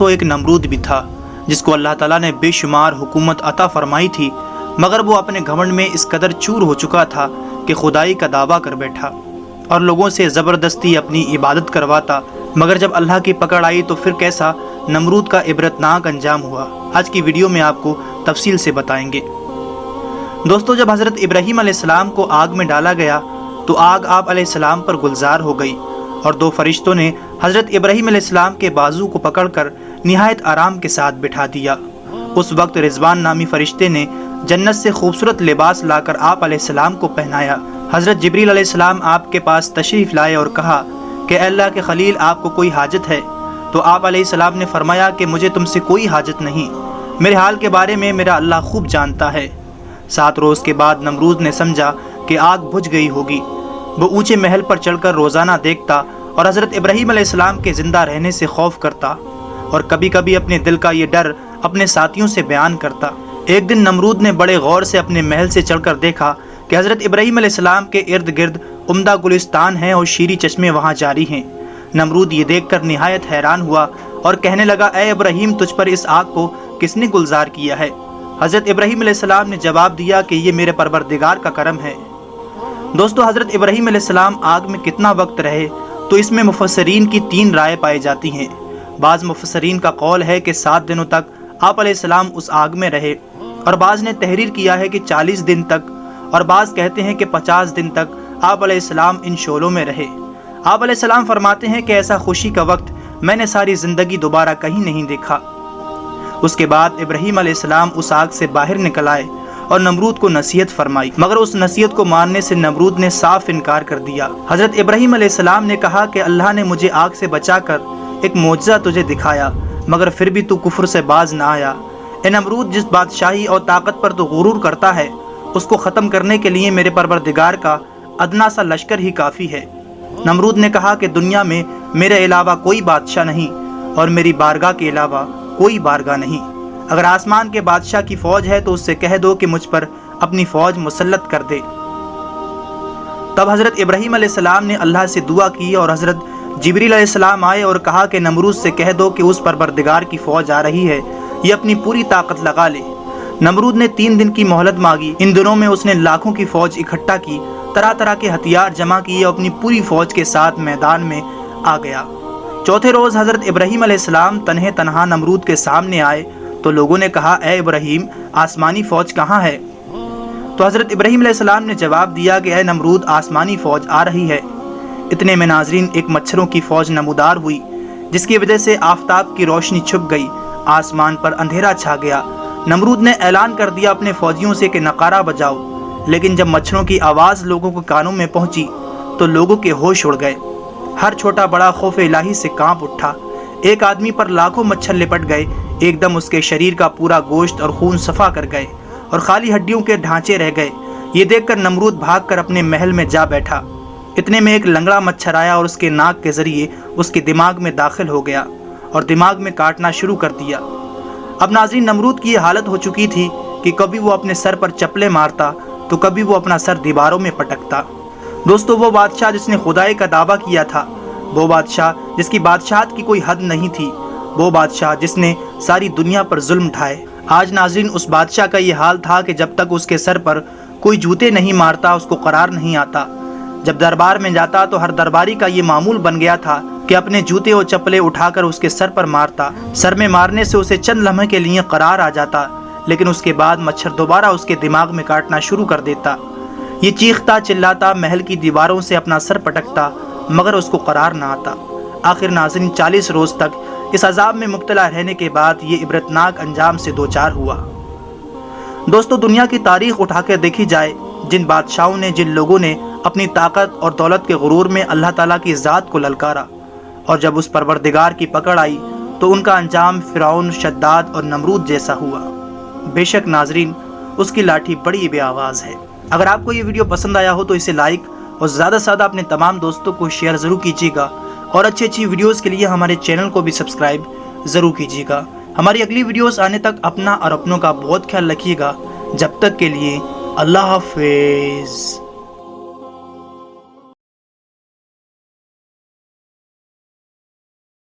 تو ایک نمرود بھی تھا جس کو اللہ تعالیٰ نے بے شمار حکومت عطا فرمائی تھی، مگر وہ اپنے گھمنڈ میں اس قدر چور ہو چکا تھا کہ خدائی کا دعویٰ کر بیٹھا اور لوگوں سے زبردستی اپنی عبادت کرواتا۔ مگر جب اللہ کی پکڑ آئی تو پھر کیسا نمرود کا عبرتناک انجام ہوا، آج کی ویڈیو میں آپ کو تفصیل سے بتائیں گے۔ دوستو، جب حضرت ابراہیم علیہ السلام کو آگ میں ڈالا گیا تو آگ آپ علیہ السلام پر گلزار ہو گئی اور دو فرشتوں نے حضرت ابراہیم علیہ السلام کے بازو کو پکڑ کر نہایت آرام کے ساتھ بٹھا دیا۔ اس وقت رضوان نامی فرشتے نے جنت سے خوبصورت لباس لا کر آپ علیہ السلام کو پہنایا۔ حضرت جبریل علیہ السلام آپ کے پاس تشریف لائے اور کہا کہ اے اللہ کے خلیل، آپ کو کوئی حاجت ہے؟ تو آپ علیہ السلام نے فرمایا کہ مجھے تم سے کوئی حاجت نہیں، میرے حال کے بارے میں میرا اللہ خوب جانتا ہے۔ 7 روز کے بعد نمرود نے سمجھا کہ آگ بجھ گئی ہوگی۔ وہ اونچے محل پر چڑھ کر روزانہ دیکھتا اور حضرت ابراہیم علیہ السلام کے زندہ رہنے سے خوف کرتا اور کبھی کبھی اپنے دل کا یہ ڈر اپنے ساتھیوں سے بیان کرتا۔ ایک دن نمرود نے بڑے غور سے اپنے محل سے چڑھ کر دیکھا کہ حضرت ابراہیم علیہ السلام کے ارد گرد عمدہ گلستان ہیں اور شیریں چشمے وہاں جاری ہیں۔ نمرود یہ دیکھ کر نہایت حیران ہوا اور کہنے لگا، اے ابراہیم، تجھ پر اس آگ کو کس نے گلزار کیا ہے؟ حضرت ابراہیم علیہ السلام نے جواب دیا کہ یہ میرے پروردگار کا کرم ہے۔ دوستو، حضرت ابراہیم علیہ السلام آگ میں کتنا وقت رہے تو اس میں مفسرین کی 3 رائے پائی جاتی ہیں۔ بعض مفسرین کا قول ہے کہ 7 دنوں تک آپ علیہ السلام اس آگ میں رہے، اور بعض نے تحریر کیا ہے کہ 40 دن تک، اور بعض کہتے ہیں کہ 50 دن تک آپ علیہ السلام ان شعلوں میں رہے۔ آپ علیہ السلام فرماتے ہیں کہ ایسا خوشی کا وقت میں نے ساری زندگی دوبارہ کہیں نہیں دیکھا۔ اس کے بعد ابراہیم علیہ السلام اس آگ سے باہر نکل آئے اور نمرود کو نصیحت فرمائی، مگر اس نصیحت کو ماننے سے نمرود نے صاف انکار کر دیا۔ حضرت ابراہیم علیہ السلام نے کہا کہ اللہ نے مجھے آگ سے بچا کر ایک معجزہ تجھے دکھایا، مگر پھر بھی تو کفر سے باز نہ آیا۔ اے نمرود، جس بادشاہی اور طاقت پر تو غرور کرتا ہے، اس کو ختم کرنے کے لیے میرے پروردگار کا ادنا سا لشکر ہی کافی ہے۔ نمرود نے کہا کہ دنیا میں میرے علاوہ کوئی بادشاہ نہیں اور میری بارگاہ کے علاوہ کوئی بارگاہ نہیں۔ اگر آسمان کے بادشاہ کی فوج ہے تو اس سے کہہ دو کہ مجھ پر اپنی فوج مسلط کر دے۔ تب حضرت ابراہیم علیہ السلام نے اللہ سے دعا کی اور حضرت جبریل علیہ السلام آئے اور کہا کہ نمرود سے کہہ دو کہ اس پروردگار کی فوج آ رہی ہے، یہ اپنی پوری طاقت لگا لے۔ نمرود نے 3 دن کی مہلت مانگی۔ ان دنوں میں اس نے لاکھوں کی فوج اکٹھا کی، طرح طرح کے ہتھیار جمع کیے اور اپنی پوری فوج کے ساتھ میدان میں آ گیا۔ 4تھے روز حضرت ابراہیم علیہ السلام تنہا نمرود کے سامنے آئے تو لوگوں نے کہا، اے ابراہیم، آسمانی فوج کہاں ہے؟ تو حضرت ابراہیم علیہ السلام نے جواب دیا کہ اے نمرود، آسمانی فوج آ رہی ہے۔ اتنے میں ناظرین ایک مچھروں کی فوج نمودار ہوئی، جس کی وجہ سے آفتاب کی روشنی چھپ گئی، آسمان پر اندھیرا چھا گیا۔ نمرود نے اعلان کر دیا اپنے فوجیوں سے کہ نقارہ بجاؤ، لیکن جب مچھروں کی آواز لوگوں کے کانوں میں پہنچی تو لوگوں کے ہوش اڑ گئے۔ ہر چھوٹا بڑا خوف الہی سے کانپ اٹھا۔ ایک آدمی پر لاکھوں مچھر لپٹ گئے، ایک دم اس کے شریر کا پورا گوشت اور خون صفا کر گئے اور خالی ہڈیوں کے ڈھانچے رہ گئے۔ یہ دیکھ کر نمرود بھاگ کر اپنے محل میں جا بیٹھا۔ اتنے میں ایک لنگڑا مچھر آیا اور اس کے ناک کے ذریعے اس کے دماغ میں داخل ہو گیا اور دماغ میں کاٹنا شروع کر دیا۔ اب ناظرین، نمرود کی یہ حالت ہو چکی تھی کہ کبھی وہ اپنے سر پر چپلے مارتا تو کبھی وہ اپنا سر دیواروں میں پٹکتا۔ دوستو، وہ بادشاہ جس نے خدائی کا دعویٰ کیا تھا، وہ بادشاہ جس کی بادشاہت کی کوئی حد نہیں تھی، وہ بادشاہ جس نے ساری دنیا پر ظلم ڈھائے، آج ناظرین اس بادشاہ کا یہ حال تھا کہ جب تک اس کے سر پر کوئی جوتے نہیں مارتا اس کو قرار نہیں آتا۔ جب دربار میں جاتا تو ہر درباری کا یہ معمول بن گیا تھا کہ اپنے جوتے اور چپلے اٹھا کر اس کے سر پر مارتا۔ سر میں مارنے سے اسے چند لمحے کے لیے قرار آ جاتا، لیکن اس کے بعد مچھر دوبارہ اس کے دماغ میں کاٹنا شروع کر دیتا۔ یہ چیختا چلاتا محل کی دیواروں سے اپنا سر پٹکتا، مگر اس کو قرار نہ آتا۔ آخر ناظرین 40 روز تک اس عذاب میں مبتلا رہنے کے بعد یہ عبرتناک انجام سے دوچار ہوا۔ دوستو، دنیا کی تاریخ اٹھا کر دیکھی جائے، جن بادشاہوں نے، جن لوگوں نے اپنی طاقت اور دولت کے غرور میں اللہ تعالیٰ کی ذات کو للکارا اور جب اس پروردگار کی پکڑ آئی تو ان کا انجام فرعون، شداد اور نمرود جیسا ہوا۔ بے شک ناظرین، اس کی لاٹھی بڑی بے آواز ہے۔ اگر آپ کو یہ ویڈیو پسند آیا ہو تو اسے لائک اور زیادہ سے زیادہ اپنے تمام دوستوں کو شیئر ضرور کیجیے گا، اور اچھی ویڈیوز کے لیے ہمارے چینل کو بھی سبسکرائب ضرور کیجیے گا۔ ہماری اگلی ویڈیوز آنے تک اپنا اور اپنوں کا بہت خیال رکھیے گا۔ جب تک کے لیے اللہ حافظ۔